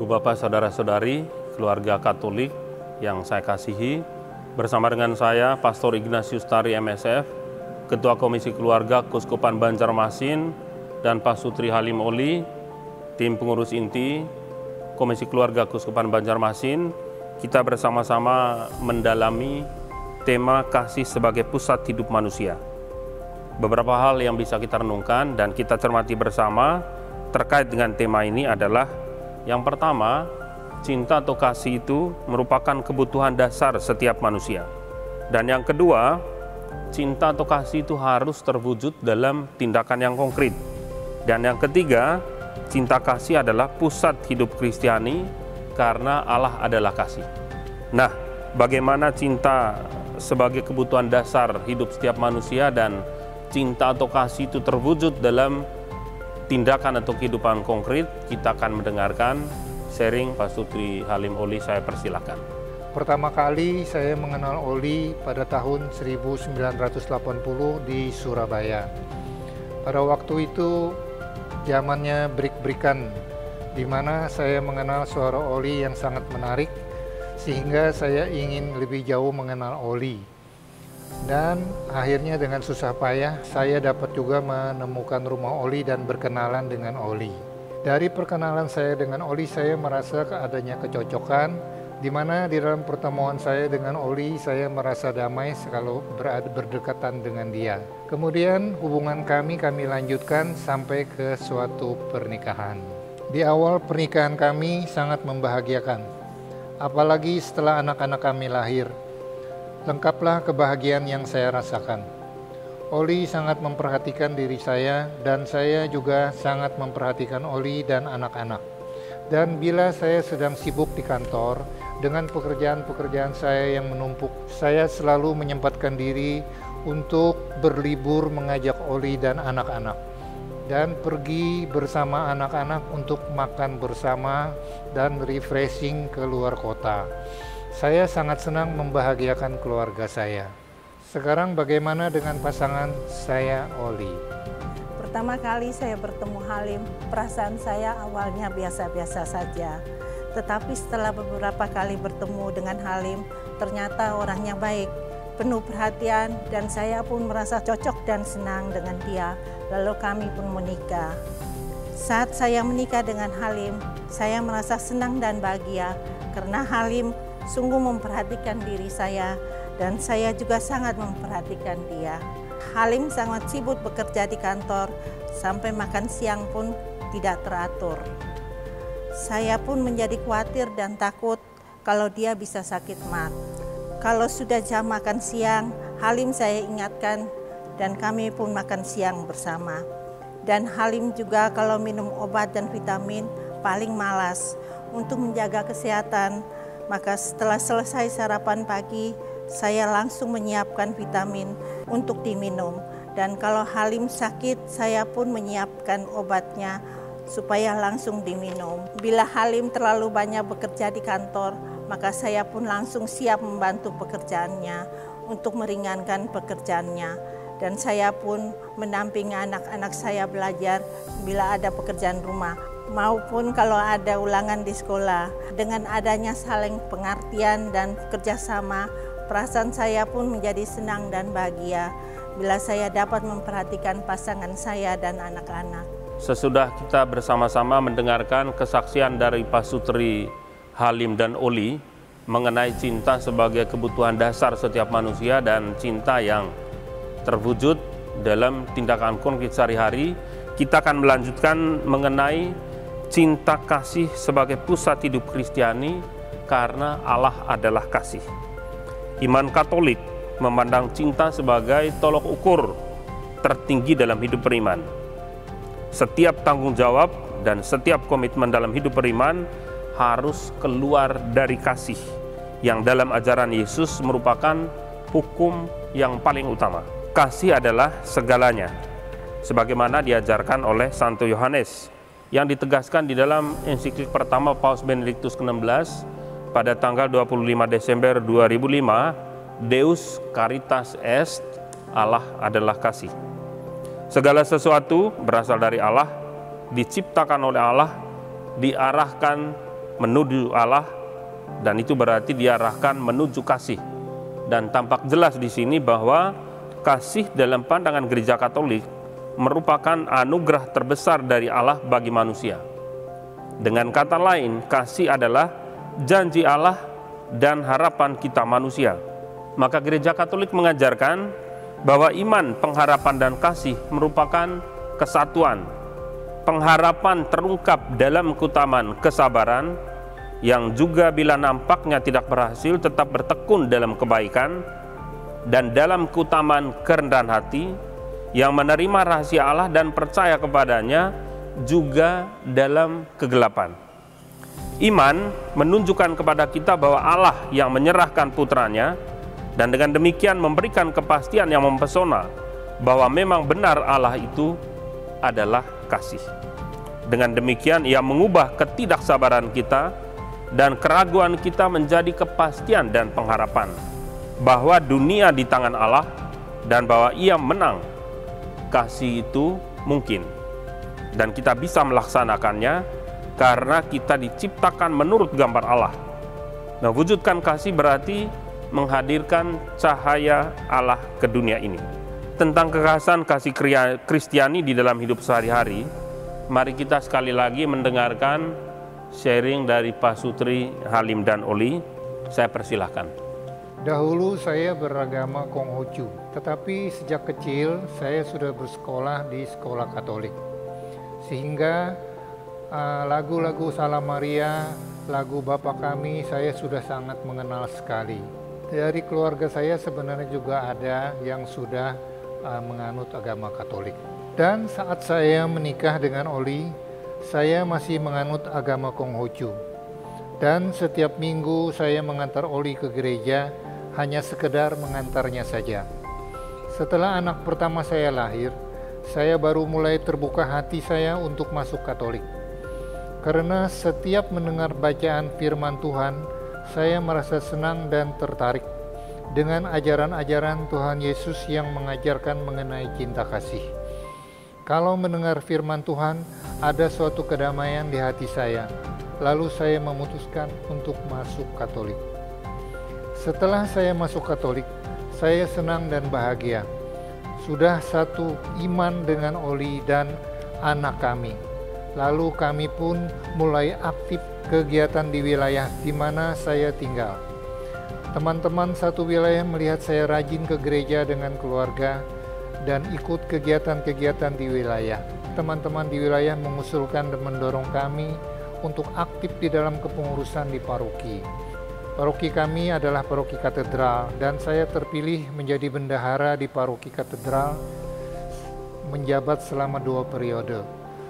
Bapak, Saudara-saudari, keluarga Katolik yang saya kasihi, bersama dengan saya, Pastor Ignatius Tari MSF, Ketua Komisi Keluarga Keuskupan Banjarmasin, dan Pak Sutri Halim Oli, tim pengurus inti Komisi Keluarga Keuskupan Banjarmasin, kita bersama-sama mendalami tema kasih sebagai pusat hidup manusia. Beberapa hal yang bisa kita renungkan dan kita cermati bersama terkait dengan tema ini adalah yang pertama, cinta atau kasih itu merupakan kebutuhan dasar setiap manusia. Dan yang kedua, cinta atau kasih itu harus terwujud dalam tindakan yang konkret. Dan yang ketiga, cinta kasih adalah pusat hidup Kristiani karena Allah adalah kasih. Nah, bagaimana cinta sebagai kebutuhan dasar hidup setiap manusia dan cinta atau kasih itu terwujud dalam tindakan atau kehidupan konkret, kita akan mendengarkan sharing Pak Sutri Halim Oli. Saya persilakan. Pertama kali saya mengenal Oli pada tahun 1980 di Surabaya. Pada waktu itu zamannya break-breakan, di mana saya mengenal suara Oli yang sangat menarik, sehingga saya ingin lebih jauh mengenal Oli. Dan akhirnya dengan susah payah saya dapat juga menemukan rumah Oli dan berkenalan dengan Oli. Dari perkenalan saya dengan Oli, saya merasa adanya kecocokan, di mana di dalam pertemuan saya dengan Oli, saya merasa damai kalau berdekatan dengan dia. Kemudian hubungan kami lanjutkan sampai ke suatu pernikahan. Di awal pernikahan kami sangat membahagiakan, apalagi setelah anak-anak kami lahir. Lengkaplah kebahagiaan yang saya rasakan. Oli sangat memperhatikan diri saya dan saya juga sangat memperhatikan Oli dan anak-anak. Dan bila saya sedang sibuk di kantor dengan pekerjaan-pekerjaan saya yang menumpuk, saya selalu menyempatkan diri untuk berlibur mengajak Oli dan anak-anak dan pergi bersama anak-anak untuk makan bersama dan refreshing ke luar kota. Saya sangat senang membahagiakan keluarga saya. Sekarang bagaimana dengan pasangan saya, Oli? Pertama kali saya bertemu Halim, perasaan saya awalnya biasa-biasa saja. Tetapi setelah beberapa kali bertemu dengan Halim, ternyata orangnya baik, penuh perhatian, dan saya pun merasa cocok dan senang dengan dia. Lalu kami pun menikah. Saat saya menikah dengan Halim, saya merasa senang dan bahagia karena Halim sungguh memperhatikan diri saya, dan saya juga sangat memperhatikan dia. Halim sangat sibuk bekerja di kantor, sampai makan siang pun tidak teratur. Saya pun menjadi khawatir dan takut kalau dia bisa sakit MAT. Kalau sudah jam makan siang, Halim saya ingatkan dan kami pun makan siang bersama. Dan Halim juga kalau minum obat dan vitamin paling malas. Untuk menjaga kesehatan, maka setelah selesai sarapan pagi, saya langsung menyiapkan vitamin untuk diminum. Dan kalau Halim sakit, saya pun menyiapkan obatnya supaya langsung diminum. Bila Halim terlalu banyak bekerja di kantor, maka saya pun langsung siap membantu pekerjaannya untuk meringankan pekerjaannya. Dan saya pun mendampingi anak-anak saya belajar bila ada pekerjaan rumah, maupun kalau ada ulangan di sekolah. Dengan adanya saling pengertian dan kerjasama, perasaan saya pun menjadi senang dan bahagia bila saya dapat memperhatikan pasangan saya dan anak-anak. Sesudah kita bersama-sama mendengarkan kesaksian dari Pak Sutri Halim dan Oli mengenai cinta sebagai kebutuhan dasar setiap manusia dan cinta yang terwujud dalam tindakan konkret sehari-hari, kita akan melanjutkan mengenai cinta kasih sebagai pusat hidup Kristiani karena Allah adalah kasih. Iman Katolik memandang cinta sebagai tolok ukur tertinggi dalam hidup beriman. Setiap tanggung jawab dan setiap komitmen dalam hidup beriman harus keluar dari kasih, yang dalam ajaran Yesus merupakan hukum yang paling utama. Kasih adalah segalanya, sebagaimana diajarkan oleh Santo Yohanes, yang ditegaskan di dalam ensiklik pertama Paus Benediktus ke-16 pada tanggal 25 Desember 2005, Deus Caritas Est, Allah adalah kasih. Segala sesuatu berasal dari Allah, diciptakan oleh Allah, diarahkan menuju Allah, dan itu berarti diarahkan menuju kasih. Dan tampak jelas di sini bahwa kasih dalam pandangan Gereja Katolik merupakan anugerah terbesar dari Allah bagi manusia. Dengan kata lain, kasih adalah janji Allah dan harapan kita manusia. Maka Gereja Katolik mengajarkan bahwa iman, pengharapan, dan kasih merupakan kesatuan. Pengharapan terungkap dalam keutamaan kesabaran, yang juga bila nampaknya tidak berhasil tetap bertekun dalam kebaikan, dan dalam keutamaan kerendahan hati, yang menerima rahasia Allah dan percaya kepadanya juga dalam kegelapan. Iman menunjukkan kepada kita bahwa Allah yang menyerahkan putranya, dan dengan demikian memberikan kepastian yang mempesona bahwa memang benar Allah itu adalah kasih. Dengan demikian ia mengubah ketidaksabaran kita dan keraguan kita menjadi kepastian dan pengharapan bahwa dunia di tangan Allah dan bahwa ia menang. Kasih itu mungkin dan kita bisa melaksanakannya karena kita diciptakan menurut gambar Allah. Nah, wujudkan kasih berarti menghadirkan cahaya Allah ke dunia ini. Tentang kekhasan kasih Kristiani di dalam hidup sehari-hari, mari kita sekali lagi mendengarkan sharing dari Pak Sutri, Halim, dan Oli. Saya persilahkan. Dahulu saya beragama Konghucu, tetapi sejak kecil saya sudah bersekolah di sekolah Katolik. Sehingga lagu-lagu Salam Maria, lagu Bapa Kami saya sudah sangat mengenal sekali. Dari keluarga saya sebenarnya juga ada yang sudah menganut agama Katolik. Dan saat saya menikah dengan Oli, saya masih menganut agama Konghucu. Dan setiap minggu saya mengantar Oli ke gereja, hanya sekedar mengantarnya saja. Setelah anak pertama saya lahir, saya baru mulai terbuka hati saya untuk masuk Katolik. Karena setiap mendengar bacaan firman Tuhan, saya merasa senang dan tertarik dengan ajaran-ajaran Tuhan Yesus yang mengajarkan mengenai cinta kasih. Kalau mendengar firman Tuhan, ada suatu kedamaian di hati saya. Lalu saya memutuskan untuk masuk Katolik. Setelah saya masuk Katolik, saya senang dan bahagia. Sudah satu iman dengan Oli dan anak kami. Lalu kami pun mulai aktif kegiatan di wilayah di mana saya tinggal. Teman-teman satu wilayah melihat saya rajin ke gereja dengan keluarga dan ikut kegiatan-kegiatan di wilayah. Teman-teman di wilayah mengusulkan dan mendorong kami untuk aktif di dalam kepengurusan di paroki. Paroki kami adalah paroki katedral dan saya terpilih menjadi bendahara di paroki katedral, menjabat selama 2 periode.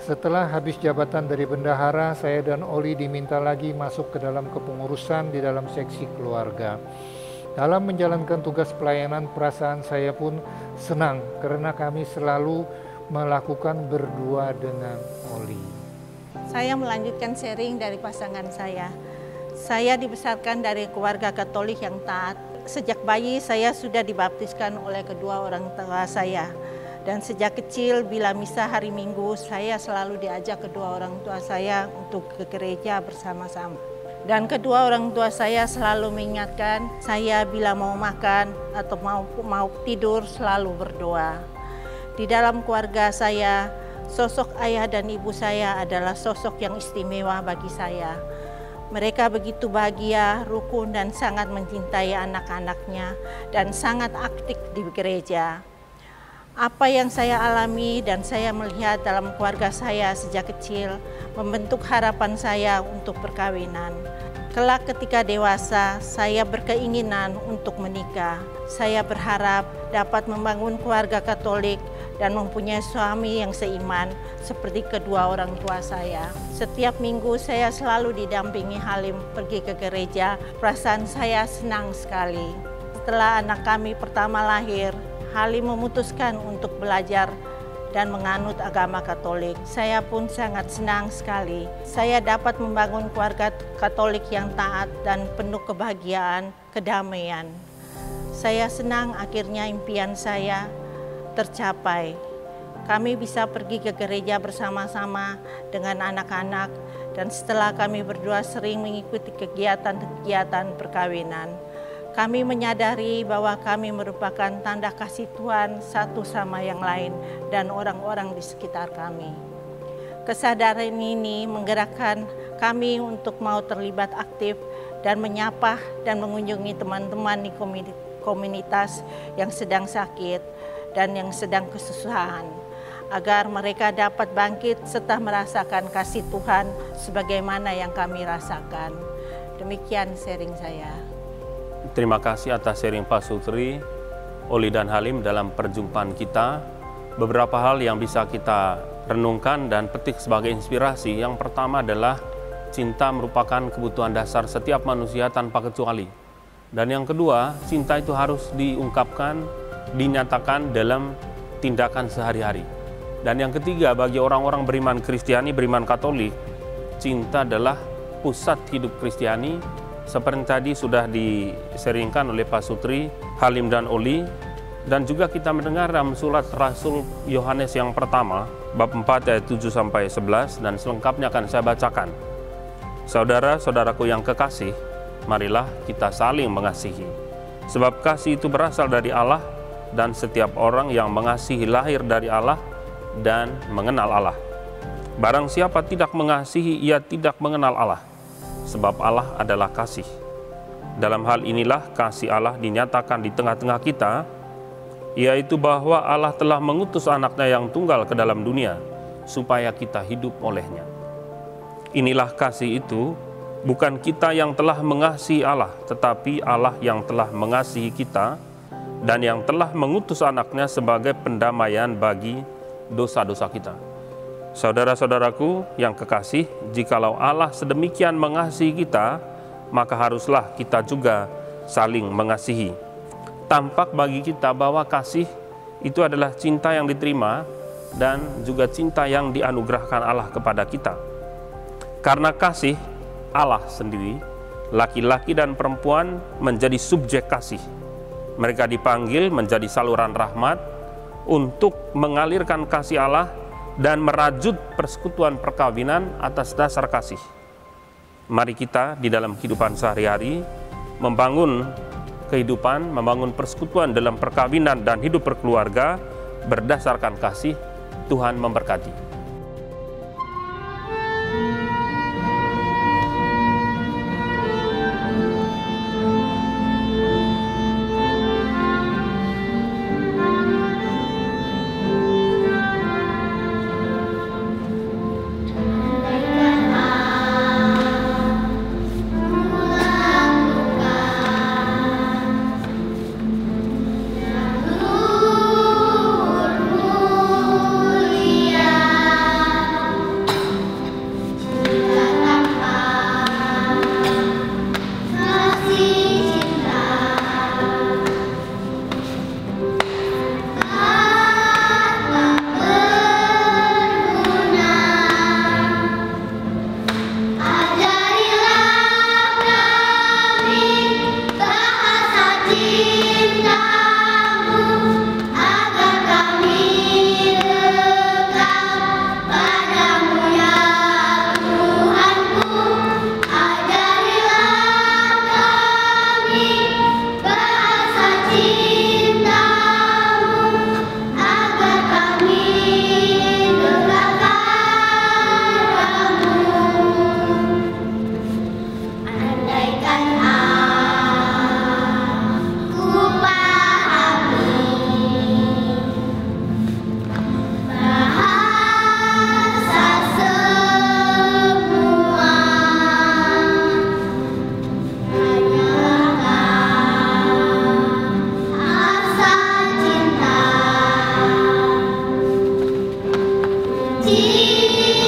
Setelah habis jabatan dari bendahara, saya dan Oli diminta lagi masuk ke dalam kepengurusan di dalam seksi keluarga. Dalam menjalankan tugas pelayanan, perasaan saya pun senang karena kami selalu melakukan berdua dengan Oli. Saya melanjutkan sharing dari pasangan saya. Saya dibesarkan dari keluarga Katolik yang taat. Sejak bayi saya sudah dibaptiskan oleh kedua orang tua saya. Dan sejak kecil bila misa hari Minggu, saya selalu diajak kedua orang tua saya untuk ke gereja bersama-sama. Dan kedua orang tua saya selalu mengingatkan saya bila mau makan atau mau tidur selalu berdoa. Di dalam keluarga saya, sosok ayah dan ibu saya adalah sosok yang istimewa bagi saya. Mereka begitu bahagia, rukun, dan sangat mencintai anak-anaknya dan sangat aktif di gereja. Apa yang saya alami dan saya melihat dalam keluarga saya sejak kecil membentuk harapan saya untuk perkawinan. Kelak ketika dewasa, saya berkeinginan untuk menikah. Saya berharap dapat membangun keluarga Katolik dan mempunyai suami yang seiman seperti kedua orang tua saya. Setiap minggu saya selalu didampingi Halim pergi ke gereja. Perasaan saya senang sekali. Setelah anak kami pertama lahir, Halim memutuskan untuk belajar dan menganut agama Katolik. Saya pun sangat senang sekali. Saya dapat membangun keluarga Katolik yang taat dan penuh kebahagiaan, kedamaian. Saya senang akhirnya impian saya tercapai. Kami bisa pergi ke gereja bersama-sama dengan anak-anak Dan setelah kami berdua sering mengikuti kegiatan-kegiatan perkawinan, kami menyadari bahwa kami merupakan tanda kasih Tuhan satu sama yang lain dan orang-orang di sekitar kami. Kesadaran ini menggerakkan kami untuk mau terlibat aktif dan menyapa dan mengunjungi teman-teman di komunitas yang sedang sakit dan yang sedang kesusahan, agar mereka dapat bangkit serta merasakan kasih Tuhan sebagaimana yang kami rasakan. Demikian sharing saya. Terima kasih atas sharing Pak Sutri, Oli dan Halim dalam perjumpaan kita. Beberapa hal yang bisa kita renungkan dan petik sebagai inspirasi. Yang pertama adalah cinta merupakan kebutuhan dasar setiap manusia tanpa kecuali. Dan yang kedua, cinta itu harus diungkapkan, dinyatakan dalam tindakan sehari-hari. Dan yang ketiga, bagi orang-orang beriman Kristiani, beriman Katolik, cinta adalah pusat hidup Kristiani. Seperti tadi sudah diseringkan oleh Pak Sutri, Halim dan Oli. Dan juga kita mendengar dalam surat Rasul Yohanes yang pertama, bab 4 ayat 7-11, dan selengkapnya akan saya bacakan. Saudara-saudaraku yang kekasih, marilah kita saling mengasihi. Sebab kasih itu berasal dari Allah, dan setiap orang yang mengasihi lahir dari Allah dan mengenal Allah. Barang siapa tidak mengasihi, ia tidak mengenal Allah, sebab Allah adalah kasih. Dalam hal inilah kasih Allah dinyatakan di tengah-tengah kita, yaitu bahwa Allah telah mengutus anaknya yang tunggal ke dalam dunia, supaya kita hidup olehnya. Inilah kasih itu, bukan kita yang telah mengasihi Allah, tetapi Allah yang telah mengasihi kita, dan yang telah mengutus anaknya sebagai pendamaian bagi dosa-dosa kita. Saudara-saudaraku yang kekasih, jikalau Allah sedemikian mengasihi kita, maka haruslah kita juga saling mengasihi. Tampak bagi kita bahwa kasih itu adalah cinta yang diterima dan juga cinta yang dianugerahkan Allah kepada kita. Karena kasih Allah sendiri, laki-laki dan perempuan menjadi subjek kasih. Mereka dipanggil menjadi saluran rahmat untuk mengalirkan kasih Allah dan merajut persekutuan perkawinan atas dasar kasih. Mari kita di dalam kehidupan sehari-hari membangun kehidupan, membangun persekutuan dalam perkawinan dan hidup berkeluarga berdasarkan kasih. Tuhan memberkati. Cinta